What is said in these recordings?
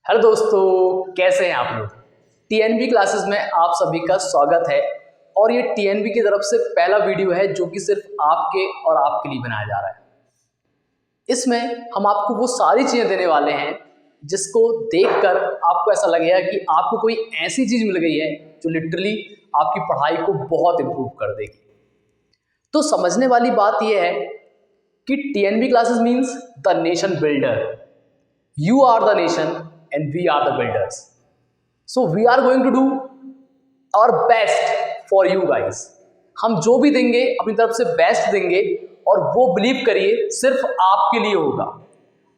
Hello दोस्तों, कैसे हैं आप लोग। टीएनबी क्लासेस में आप सभी का स्वागत है। और ये टीएनबी की तरफ से पहला वीडियो है जो कि सिर्फ आपके और आपके लिए बनाया जा रहा है। इसमें हम आपको वो सारी चीज़ें देने वाले हैं जिसको देखकर आपको ऐसा लगेगा कि आपको कोई ऐसी चीज़ मिल गई है जो लिटरली आपकी पढ़ाई को बहुत इम्प्रूव कर देगी। तो समझने वाली बात यह है कि TNB classes means the nation builder. You are the nation and we are the builders. So we are going to do our best for you guys. हम जो भी देंगे अपनी तरफ से बेस्ट देंगे और वो बिलीव करिए सिर्फ आपके लिए होगा।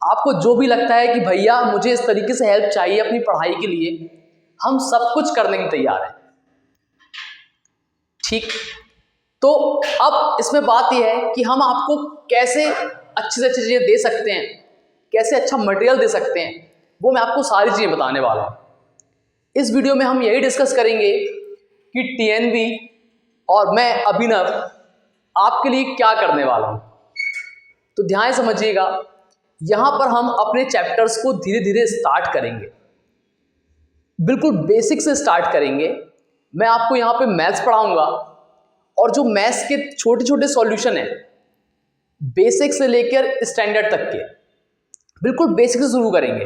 आपको जो भी लगता है कि भैया मुझे इस तरीके से हेल्प चाहिए अपनी पढ़ाई के लिए, हम सब कुछ करने के तैयार हैं। ठीक, तो अब इसमें बात यह है कि हम आपको कैसे अच्छी से अच्छी चीज़ें दे सकते हैं, कैसे अच्छा मटेरियल दे सकते हैं, वो मैं आपको सारी चीज़ें बताने वाला हूँ। इस वीडियो में हम यही डिस्कस करेंगे कि टीएनबी और मैं अभिनव आपके लिए क्या करने वाला हूँ। तो ध्यान समझिएगा, यहाँ पर हम अपने चैप्टर्स को धीरे धीरे स्टार्ट करेंगे, बिल्कुल बेसिक से स्टार्ट करेंगे। मैं आपको यहाँ पे मैथ्स पढ़ाऊँगा और जो मैथ्स के छोटे छोटे सॉल्यूशन हैं, बेसिक से लेकर स्टैंडर्ड तक के, बिल्कुल बेसिक से शुरू करेंगे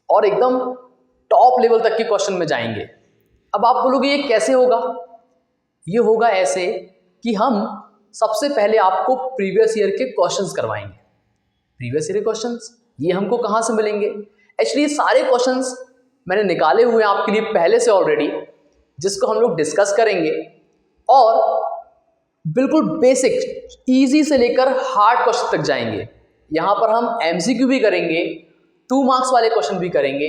और एकदम टॉप लेवल तक के क्वेश्चन में जाएंगे। अब आप बोलोगे ये कैसे होगा। ये होगा ऐसे कि हम सबसे पहले आपको प्रीवियस ईयर के क्वेश्चंस करवाएंगे। प्रीवियस ईयर के क्वेश्चंस ये हमको कहाँ से मिलेंगे। एक्चुअली ये सारे क्वेश्चंस मैंने निकाले हुए हैं आपके लिए पहले से ऑलरेडी, जिसको हम लोग डिस्कस करेंगे और बिल्कुल बेसिक ईजी से लेकर हार्ड क्वेश्चन तक जाएंगे। यहाँ पर हम एमसीक्यू भी करेंगे, 2 मार्क्स वाले क्वेश्चन भी करेंगे,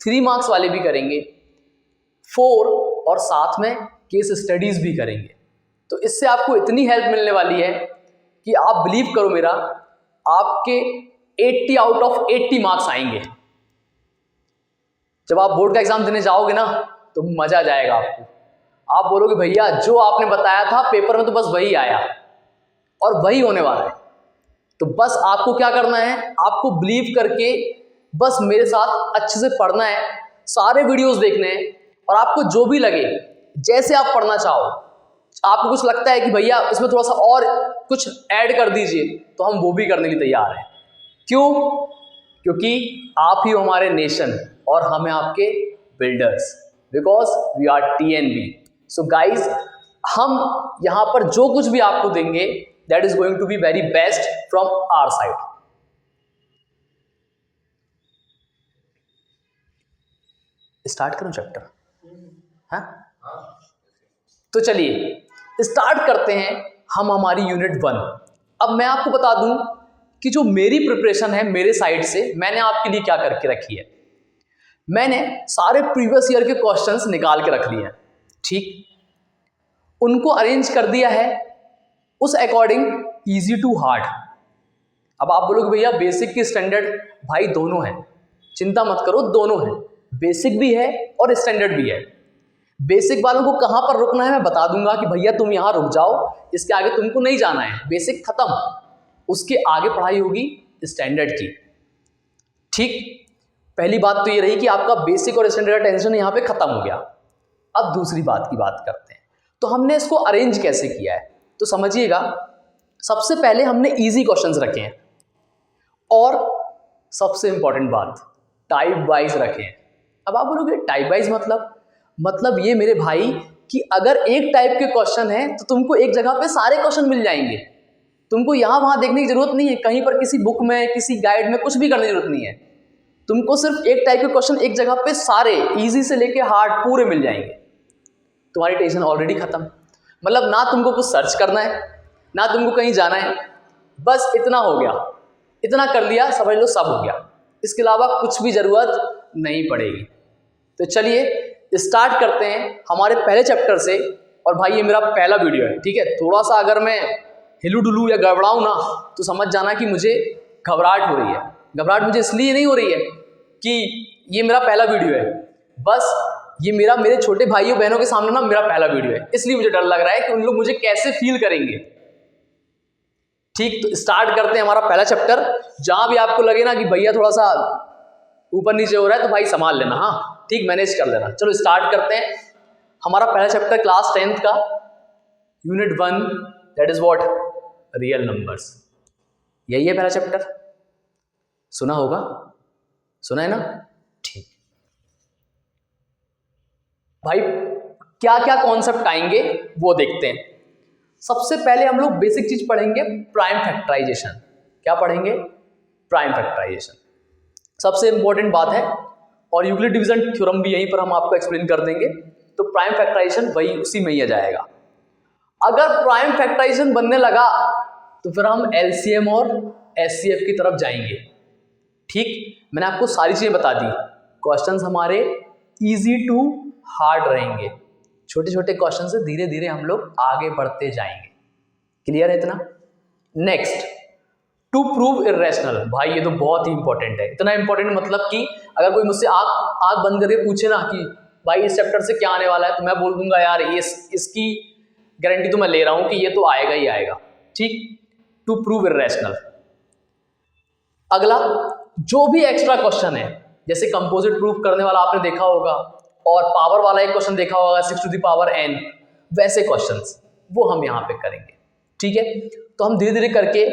3 मार्क्स वाले भी करेंगे, 4 और साथ में केस स्टडीज़ भी करेंगे। तो इससे आपको इतनी हेल्प मिलने वाली है कि आप बिलीव करो मेरा, आपके 80 आउट ऑफ 80 मार्क्स आएंगे। जब आप बोर्ड का एग्जाम देने जाओगे ना तो मज़ा आ जाएगा आपको। आप बोलोगे भैया जो आपने बताया था पेपर में तो बस वही आया और वही होने वाला है। तो बस आपको क्या करना है, आपको बिलीव करके बस मेरे साथ अच्छे से पढ़ना है, सारे वीडियोस देखने हैं और आपको जो भी लगे, जैसे आप पढ़ना चाहो, आपको कुछ लगता है कि भैया इसमें थोड़ा सा और कुछ ऐड कर दीजिए, तो हम वो भी करने के लिए तैयार हैं। क्यों? क्योंकि आप ही हमारे नेशन और हम हैं आपके builders, because we are TNB. So guys, हम यहाँ पर जो कुछ भी आपको देंगे that is going to be very best from our side. Start करूं चैप्टर? हाँ, तो चलिए स्टार्ट करते हैं हम हमारी यूनिट 1। अब मैं आपको बता दूं कि जो मेरी प्रिपरेशन है मेरे साइड से, मैंने आपके लिए क्या करके रखी है। मैंने सारे प्रीवियस ईयर के क्वेश्चंस निकाल के रख लिए हैं। ठीक, उनको अरेंज कर दिया है उस अकॉर्डिंग इजी टू हार्ड। अब आप बोलोगे भैया बेसिक की स्टैंडर्ड, भाई दोनों है, चिंता मत करो, दोनों है, बेसिक भी है और स्टैंडर्ड भी है। बेसिक वालों को कहाँ पर रुकना है मैं बता दूंगा कि भैया तुम यहाँ रुक जाओ, इसके आगे तुमको नहीं जाना है, बेसिक खत्म, उसके आगे पढ़ाई होगी स्टैंडर्ड की। ठीक, पहली बात तो ये रही कि आपका बेसिक और स्टैंडर्ड का टेंशन यहाँ पे खत्म हो गया। अब दूसरी बात की बात करते हैं, तो हमने इसको अरेंज कैसे किया है। तो समझिएगा, सबसे पहले हमने इजी क्वेश्चंस रखे हैं और सबसे इंपॉर्टेंट बात टाइप वाइज रखे हैं। अब आप बोलोगे टाइप वाइज मतलब ये मेरे भाई कि अगर एक टाइप के क्वेश्चन है तो तुमको एक जगह पे सारे क्वेश्चन मिल जाएंगे, तुमको यहाँ वहाँ देखने की जरूरत नहीं है, कहीं पर किसी बुक में किसी गाइड में कुछ भी करने की जरूरत नहीं है। तुमको सिर्फ एक टाइप के क्वेश्चन एक जगह पे सारे ईजी से लेके हार्ड पूरे मिल जाएंगे। तुम्हारी टेंशन ऑलरेडी खत्म। मतलब ना तुमको कुछ सर्च करना है, ना तुमको कहीं जाना है, बस इतना हो गया, इतना कर लिया, समझ लो सब हो गया। इसके अलावा कुछ भी ज़रूरत नहीं पड़ेगी। तो चलिए स्टार्ट करते हैं हमारे पहले चैप्टर से। और भाई ये मेरा पहला वीडियो है, ठीक है। थोड़ा सा अगर मैं हिलू डुलू या गड़बड़ाऊँ ना तो समझ जाना कि मुझे घबराहट हो रही है। घबराहट मुझे इसलिए नहीं हो रही है कि ये मेरा पहला वीडियो है, बस ये मेरे छोटे भाइयों बहनों के सामने ना मेरा पहला वीडियो है, इसलिए मुझे डर लग रहा है कि उन लोग मुझे कैसे फील करेंगे। ठीक, तो स्टार्ट करते हैं हमारा पहला चैप्टर। जहां भी आपको लगे ना कि भैया थोड़ा सा ऊपर नीचे हो रहा है तो भाई संभाल लेना, हाँ ठीक, मैनेज कर लेना। चलो स्टार्ट करते हैं। हमारा पहला चैप्टर क्लास 10th का unit 1, that is what, real numbers. यही है पहला चैप्टर, सुना होगा, सुना है ना? ठीक भाई, क्या क्या कॉन्सेप्ट आएंगे वो देखते हैं। सबसे पहले हम लोग बेसिक चीज पढ़ेंगे, प्राइम फैक्टराइजेशन। क्या पढ़ेंगे? प्राइम फैक्टराइजेशन, सबसे इंपॉर्टेंट बात है। और यूक्लिड डिवीजन थ्योरम भी यहीं पर हम आपको एक्सप्लेन कर देंगे। तो प्राइम फैक्टराइजेशन वही उसी में ही आ जाएगा। अगर प्राइम फैक्टराइजेशन बनने लगा तो फिर हम एलसीएम और एचसीएफ की तरफ जाएंगे। ठीक, मैंने आपको सारी चीजें बता दी। क्वेश्चंस हमारे इजी टू हार्ड रहेंगे, छोटे छोटे क्वेश्चन से धीरे धीरे हम लोग आगे बढ़ते जाएंगे। क्लियर है इतना? Next, to prove irrational. भाई ये तो बहुत ही इंपॉर्टेंट है। इतना इंपॉर्टेंट मतलब कि अगर कोई मुझसे आंख बंद करके पूछे ना कि भाई इस चैप्टर से क्या आने वाला है, तो मैं बोल दूंगा यार ये इसकी गारंटी तो मैं ले रहा हूं कि ये तो आएगा ही आएगा। ठीक, टू प्रूव इरेशनल। अगला, जो भी एक्स्ट्रा क्वेश्चन है, जैसे कंपोजिट प्रूफ करने वाला आपने देखा होगा, और पावर वाला एक क्वेश्चन देखा होगा 6 to the power n, वैसे क्वेश्चंस वो हम यहाँ पे करेंगे। ठीक है, तो हम धीरे धीरे करके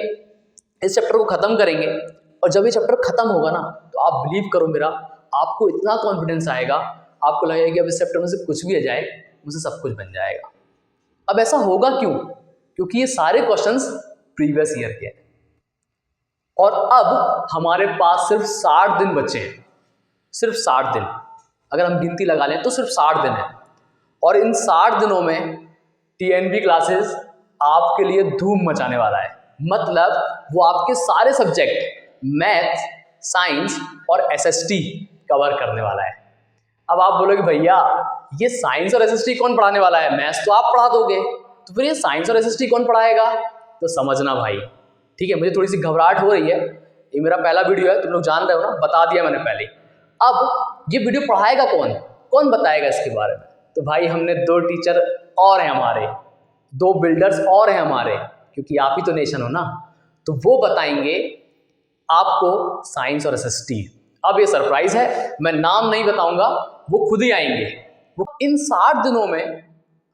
इस चैप्टर को खत्म करेंगे। और जब ये चैप्टर खत्म होगा ना, तो आप बिलीव करो मेरा, आपको इतना कॉन्फिडेंस आएगा, आपको लगेगा कि अब इस चैप्टर में से कुछ भी आ जाए, मुझसे सब कुछ बन जाएगा। अब ऐसा होगा क्यों? क्योंकि ये सारे क्वेश्चंस प्रीवियस ईयर के हैं और अब हमारे पास सिर्फ 60 दिन बचे हैं। सिर्फ 60 दिन, अगर हम गिनती लगा लें तो सिर्फ 60 दिन है। और इन 60 दिनों में टीएनबी क्लासेस आपके लिए धूम मचाने वाला है। मतलब वो आपके सारे सब्जेक्ट मैथ्स, साइंस और एसएसटी कवर करने वाला है। अब आप बोलोगे भैया ये साइंस और एसएसटी कौन पढ़ाने वाला है? मैथ्स तो आप पढ़ा दोगे, तो फिर ये साइंस और एसएसटी कौन पढ़ाएगा? तो समझना भाई, ठीक है, मुझे थोड़ी सी घबराहट हो रही है, ये मेरा पहला वीडियो है, तुम लोग जान रहे हो ना, बता दिया मैंने पहले। अब ये वीडियो पढ़ाएगा कौन, कौन बताएगा इसके बारे में? तो भाई हमने 2 टीचर और हैं हमारे, 2 बिल्डर्स और हैं हमारे, क्योंकि आप ही तो नेशन हो ना, तो वो बताएंगे आपको साइंस और एसएसटी। अब ये सरप्राइज है, मैं नाम नहीं बताऊंगा, वो खुद ही आएंगे। वो इन 60 दिनों में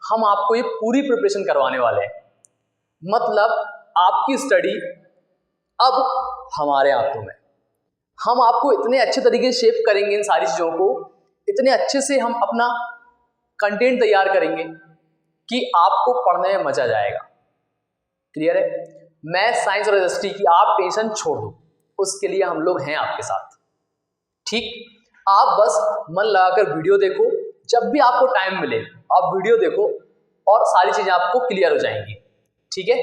हम आपको ये पूरी प्रिपरेशन करवाने वाले हैं। मतलब आपकी स्टडी अब हमारे हाथों में। हम आपको इतने अच्छे तरीके से शेप करेंगे इन सारी चीज़ों को, इतने अच्छे से हम अपना कंटेंट तैयार करेंगे कि आपको पढ़ने में मजा जाएगा। क्लियर है? मैथ, साइंस और एसएसटी की आप टेंशन छोड़ दो, उसके लिए हम लोग हैं आपके साथ। ठीक, आप बस मन लगाकर वीडियो देखो, जब भी आपको टाइम मिले आप वीडियो देखो और सारी चीज़ें आपको क्लियर हो जाएंगी। ठीक है,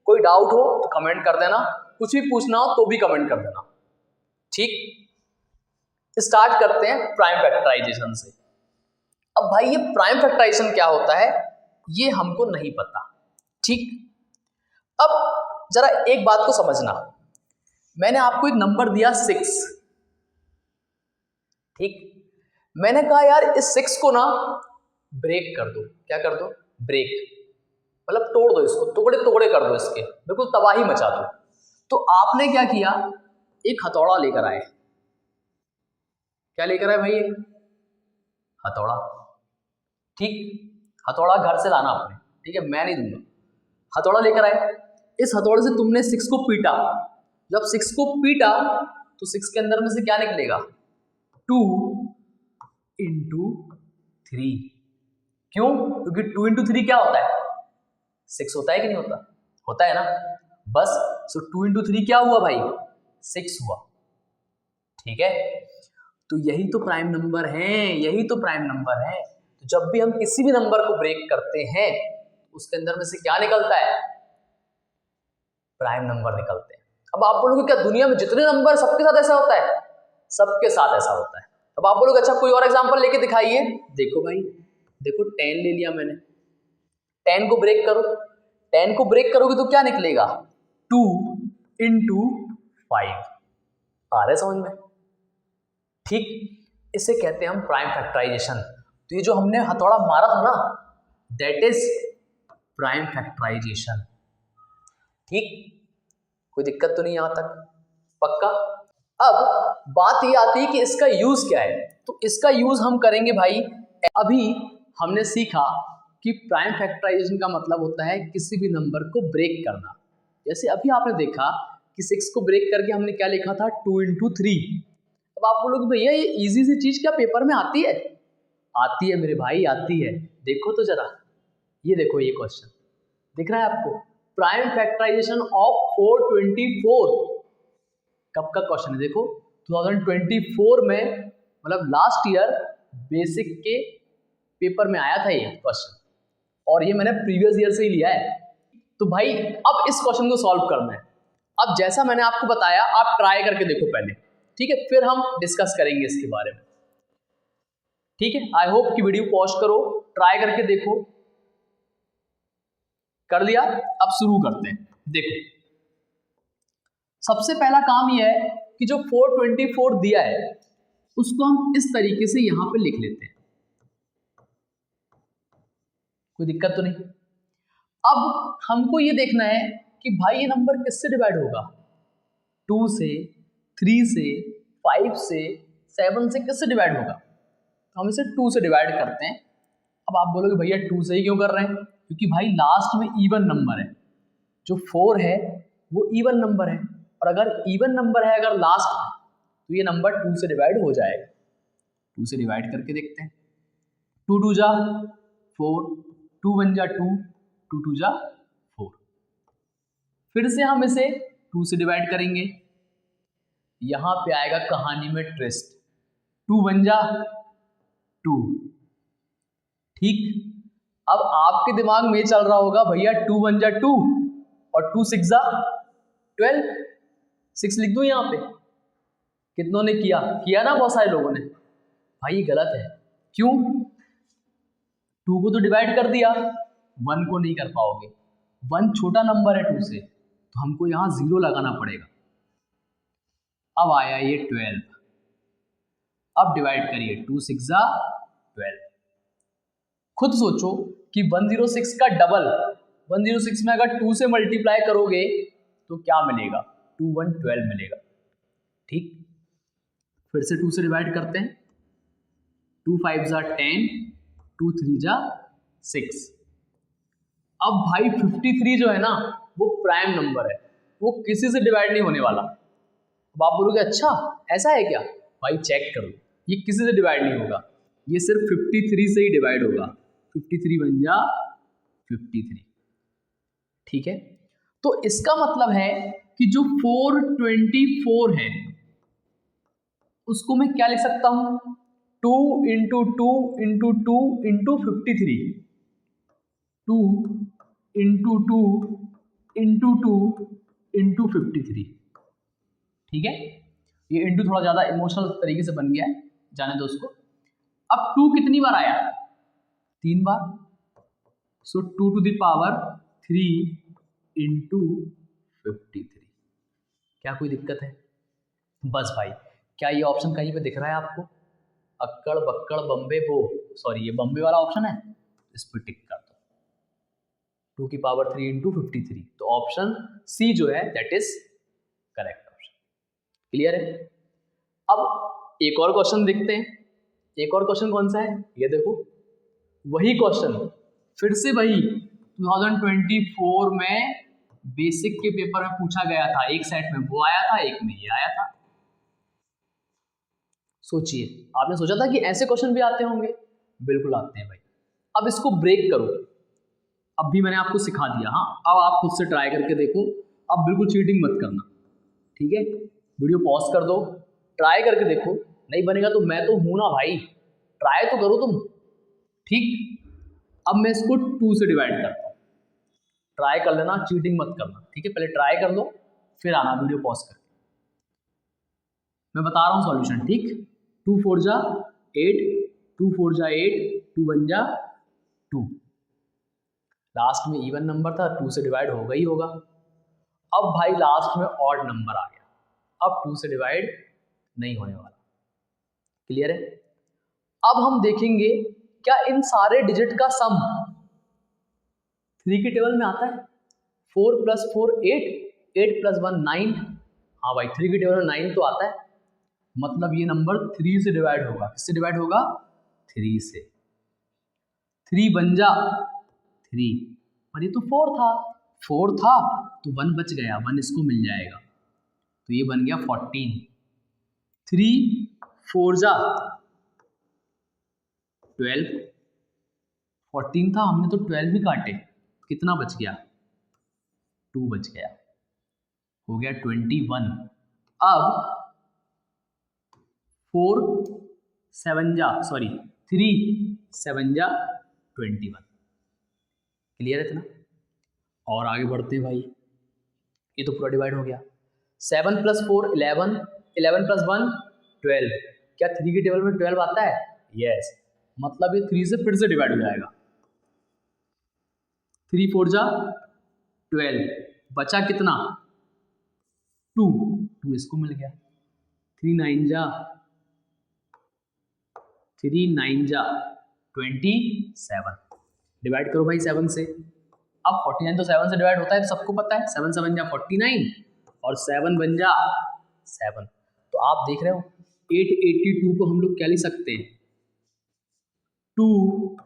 कोई डाउट हो तो कमेंट कर देना, कुछ भी पूछना हो तो भी कमेंट कर देना। ठीक, स्टार्ट करते हैं प्राइम फैक्टराइजेशन से। अब भाई ये प्राइम फैक्टराइजेशन क्या होता है ये हमको नहीं पता। ठीक, अब जरा एक बात को समझना, मैंने आपको एक नंबर दिया 6। ठीक, मैंने कहा यार इस 6 को ना ब्रेक कर दो। क्या कर दो? ब्रेक, मतलब तोड़ दो इसको, टुकड़े टुकड़े कर दो, इसके बिल्कुल तबाही मचा दो। तो आपने क्या किया? एक हथौड़ा लेकर आए। क्या लेकर आए भाई? एक हथौड़ा। ठीक, हथौड़ा घर से लाना आपने, ठीक है, मैं नहीं दूंगा। हथौड़ा लेकर आए, इस हथौड़े से तुमने 6 को पीटा। जब 6 को पीटा तो 6 के अंदर में से क्या निकलेगा? 2 into 3। क्यों? क्योंकि 2 into 3 क्या होता है? 6 होता है कि नहीं होता? होता है ना। बस, सो 2 into 3 क्या हुआ भाई? 6 हुआ। ठीक है, तो यही तो प्राइम नंबर है, यही तो प्राइम नंबर है। तो जब भी हम किसी भी नंबर को ब्रेक करते हैं उसके अंदर में से क्या निकलता है? प्राइम नंबर निकलते हैं। अब आप बोलोगे क्या दुनिया में जितने नंबर सबके साथ ऐसा होता है? सबके साथ ऐसा होता है। अब आप बोलोगे अच्छा कोई और एग्जांपल लेके दिखाइए। देखो भाई, देखो 10 ले लिया मैंने, 10 को ब्रेक करो, 10 को ब्रेक करोगे तो क्या निकलेगा? 2 into 5। आ रहा है समझ में? ठीक, इसे कहते हैं हम प्राइम फैक्टराइजेशन। तो ये जो हमने हथौड़ा मारा था ना, दैट इज प्राइम फैक्टराइजेशन। ठीक, कोई दिक्कत तो नहीं यहां तक? पक्का? अब बात ये आती है कि इसका यूज़ क्या है। तो इसका यूज़ हम करेंगे भाई, अभी हमने सीखा कि प्राइम फैक्टराइजेशन का मतलब होता है किसी भी नंबर को ब्रेक करना। जैसे अभी आपने देखा कि 6 को ब्रेक करके हमने क्या लिखा था, 2 इंटू 3। अब आप बोलोगे भैया ये इजी सी चीज़ क्या पेपर में आती है? आती है मेरे भाई, आती है। देखो तो जरा, ये देखो ये क्वेश्चन दिख रहा है आपको, प्राइम फैक्टराइजेशन ऑफ 424। कब का क्वेश्चन है देखो, 2024 में, मतलब लास्ट ईयर बेसिक के पेपर में आया था ये क्वेश्चन, और ये मैंने प्रीवियस ईयर से ही लिया है। तो भाई अब इस क्वेश्चन को सॉल्व करना है। अब जैसा मैंने आपको बताया आप ट्राई करके देखो पहले, ठीक है, फिर हम डिस्कस करेंगे इसके बारे में, ठीक है। आई होप कि वीडियो पॉज करो, ट्राई करके देखो। कर लिया? अब शुरू करते हैं। देखो सबसे पहला काम यह है कि जो 424 दिया है उसको हम इस तरीके से यहां पे लिख लेते हैं, कोई दिक्कत तो नहीं। अब हमको ये देखना है कि भाई ये नंबर किससे डिवाइड होगा, 2 से, 3 से, 5 से, 7 से, किससे डिवाइड होगा? तो हम इसे 2 से डिवाइड करते हैं। अब आप बोलोगे भैया 2 से ही क्यों कर रहे हैं? क्योंकि भाई लास्ट में इवन नंबर है, जो 4 है वो इवन नंबर है, और अगर इवन नंबर है अगर लास्ट में, तो ये नंबर 2 से डिवाइड हो जाएगा। 2 से डिवाइड करके देखते हैं। 2 2 जा 4, 2 1 जा 2, 2 2 जा 4। फिर से हम इसे 2 से डिवाइड करेंगे। यहां पे आएगा कहानी में ट्विस्ट, 2 1 जा 2, ठीक। अब आपके दिमाग में चल रहा होगा भैया 2 1 जा 2 और 2 6 जा 12, 6 लिख दो यहाँ पे। कितनों ने किया ना, बहुत सारे लोगों ने। भाई ये गलत है। क्यों? 2 को तो डिवाइड कर दिया, 1 को नहीं कर पाओगे। 1 छोटा नंबर है 2 से, तो हमको यहाँ 0 लगाना पड़ेगा। अब आया ये 12, अब डिवाइड करिए, 2 6 जा 12। खुद सोचो कि 106 का डबल, 106 में अगर 2 से मल्टीप्लाई करोगे तो क्या मिलेगा, 2 1 12 मिलेगा, ठीक। फिर से 2 से डिवाइड करते हैं, 2 5 जा 10, 2 3 जा 6। अब भाई 53 जो है ना वो प्राइम नंबर है, वो किसी से डिवाइड नहीं होने वाला। अब आप बोलोगे अच्छा ऐसा है क्या? भाई चेक करो, ये किसी से डिवाइड नहीं होगा, ये सिर्फ 53 से ही डिवाइड होगा। 53 बन जा 53, ठीक है। तो इसका मतलब है कि जो 424 है उसको मैं क्या लिख सकता हूं, 2 into 2 into 2 into 53, 2 into 2 into 2 into 53, ठीक है। ये इंटू थोड़ा ज़्यादा इमोशनल तरीके से बन गया है, जाने दो उसको। अब 2 कितनी बार आया, 3 बार, सो 2 टू द पावर 3 इंटू 53। क्या कोई दिक्कत है? बस भाई, क्या ये ऑप्शन कहीं पे दिख रहा है आपको, अक्कड़ बक्कड़ बम्बे बो, सॉरी ये बम्बे वाला ऑप्शन है, इस पर टिक कर दो, 2 की पावर 3 इंटू 53। तो ऑप्शन सी जो है that is correct option. Clear है? अब एक और क्वेश्चन देखते हैं। एक और क्वेश्चन कौन सा है, ये देखो, वही क्वेश्चन फिर से वही 2024 में बेसिक के पेपर में पूछा गया था। एक सेट में वो आया था, एक में ये आया था। सोचिए, आपने सोचा था कि ऐसे क्वेश्चन भी आते होंगे? बिल्कुल आते हैं भाई। अब इसको ब्रेक करो, अब भी मैंने आपको सिखा दिया। हाँ, अब आप खुद से ट्राई करके देखो, अब बिल्कुल चीटिंग मत करना, ठीक है। वीडियो पॉज कर दो, ट्राई करके देखो, नहीं बनेगा तो मैं तो हूं ना भाई, ट्राई तो करो तुम, ठीक। अब मैं इसको 2 से डिवाइड करता हूँ, ट्राई कर लेना, चीटिंग मत करना, ठीक है। पहले ट्राई कर लो, फिर आना वीडियो पॉज करके, मैं बता रहा हूँ सॉल्यूशन, ठीक। 2 4 जा 8, 2 4 जा 8, 2 1 जा 2। लास्ट में इवन नंबर था, 2 से डिवाइड होगा ही होगा। अब भाई लास्ट में ऑड नंबर आ गया, अब 2 से डिवाइड नहीं होने वाला। क्लियर है? अब हम देखेंगे क्या इन सारे डिजिट का सम 3 के टेबल में आता है। 4 + 4 8, 8 + 1 9। हाँ भाई 3 के टेबल में 9 तो आता है। मतलब ये नंबर 3 से डिवाइड होगा। किससे डिवाइड होगा? 3 से। 3 बन जा 3, पर ये तो 4 था तो 1 बच गया, 1 इसको मिल जाएगा, तो ये बन गया 14। 3 4 जा 12, 14 था, हमने तो 12 भी काटे, कितना बच गया? 2 बच गया, हो गया 21। अब 3 7 जा 21। क्लियर है इतना? और आगे बढ़ते हैं भाई, ये तो पूरा डिवाइड हो गया। 7 + 4 11, 11 + 1 12। क्या 3 के टेबल में 12 आता है? यस, मतलब ये 3 से फिर से डिवाइड हो जाएगा। 3 4 जा 12, बचा कितना? 2 इसको मिल गया। 3 9 जा 27। डिवाइड करो भाई 7 से। अब 49 तो 7 से डिवाइड होता है, तो सबको पता है 7 7 जा 49 और 7 बन जा 7। तो आप देख रहे हो 882 को हम लोग क्या लिख सकते हैं? 2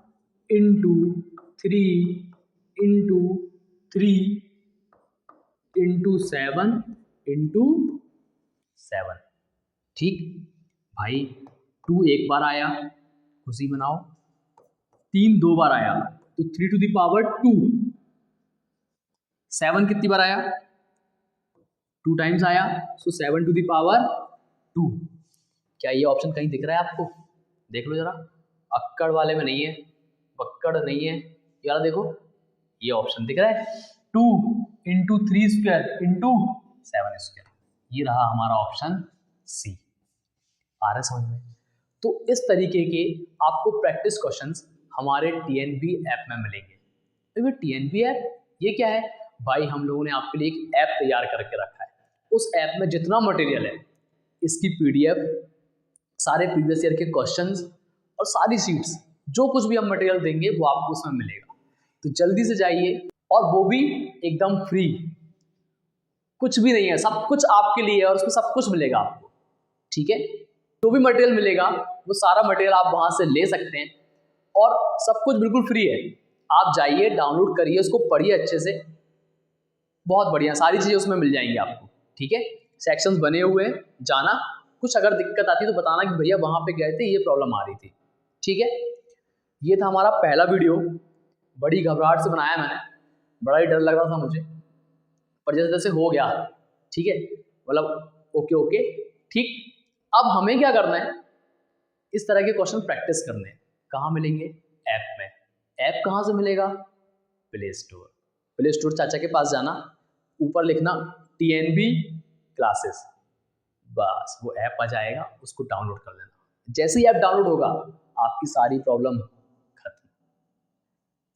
× 3 × 3 × 7 × 7। ठीक भाई, 2 एक बार आया, खुशी मनाओ। 3 2 बार आया तो 3 टू द पावर 2। 7 कितनी बार आया? 2 टाइम्स आया, सो 7 टू द पावर 2। क्या ये ऑप्शन कहीं दिख रहा है आपको? देख लो जरा, अक्कड़ वाले में नहीं है, पक्कड़ नहीं है, यार देखो ये ऑप्शन दिख रहा है, 2 × 3² × 7²। ये रहा हमारा ऑप्शन सी। आ रहा है समझ में? तो इस तरीके के आपको प्रैक्टिस क्वेश्चंस हमारे TNB ऐप में मिलेंगे। तो TNB ऐप ये क्या है भाई? हम लोगों ने आपके लिए एक ऐप तैयार करके रखा है। उस ऐप में जितना मटेरियल है, इसकी PDF, सारे प्रीवियस ईयर के क्वेश्चंस और सारी शीट्स, जो कुछ भी हम मटेरियल देंगे वो आपको उसमें मिलेगा। तो जल्दी से जाइए, और वो भी एकदम फ्री, कुछ भी नहीं है, सब कुछ आपके लिए है और उसमें सब कुछ मिलेगा आपको। ठीक है, जो भी मटेरियल मिलेगा वो सारा मटेरियल आप वहां से ले सकते हैं और सब कुछ बिल्कुल फ्री है। आप जाइए, डाउनलोड करिए, उसको पढ़िए अच्छे से, बहुत बढ़िया सारी चीज़ें उसमें मिल जाएंगी आपको। ठीक है, सेक्शंस बने हुए हैं, जाना, कुछ अगर दिक्कत आती है तो बताना कि भैया वहाँ पे गए थे, ये प्रॉब्लम आ रही थी। ठीक है, ये था हमारा पहला वीडियो। बड़ी घबराहट से बनाया मैंने, बड़ा ही डर लग रहा था मुझे, पर जैसे जैसे हो गया। ठीक है, मतलब ओके ठीक। अब हमें क्या करना है? इस तरह के क्वेश्चन प्रैक्टिस करने हैं। कहाँ मिलेंगे? ऐप में। ऐप कहाँ से मिलेगा? प्ले स्टोर चाचा के पास जाना, ऊपर लिखना TNB क्लासेस, बस वो ऐप आ जाएगा, उसको डाउनलोड कर लेना। जैसे ही ऐप डाउनलोड होगा आपकी सारी प्रॉब्लम खत्म।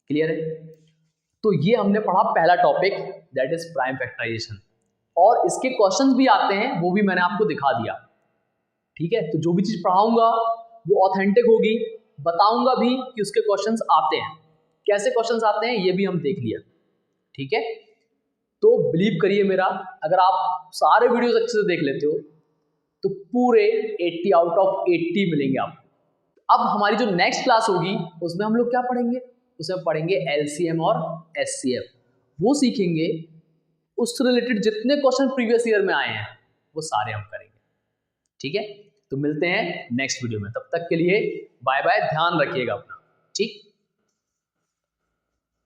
क्लियर है? तो ये हमने पढ़ा पहला topic, that is prime factorization, और इसके क्वेश्चंस भी आते हैं, वो भी मैंने आपको दिखा दिया। ठीक है, तो जो भी चीज़ पढ़ाऊंगा वो ऑथेंटिक होगी, बताऊंगा भी कि उसके क्वेश्चंस आते हैं, कैसे क्वेश्चंस आते हैं ये भी हम देख लिया। ठीक है, तो बिलीव करिए मेरा, अगर आप सारे वीडियोस अच्छे से देख लेते हो तो पूरे 80 आउट ऑफ 80 मिलेंगे आपको। अब हमारी जो नेक्स्ट क्लास होगी उसमें हम लोग क्या पढ़ेंगे? उसमें पढ़ेंगे LCM और SCF, वो सीखेंगे, उससे रिलेटेड जितने क्वेश्चन प्रीवियस ईयर में आए हैं वो सारे हम करेंगे। ठीक है, तो मिलते हैं नेक्स्ट वीडियो में, तब तक के लिए बाय बाय, ध्यान रखिएगा अपना। ठीक।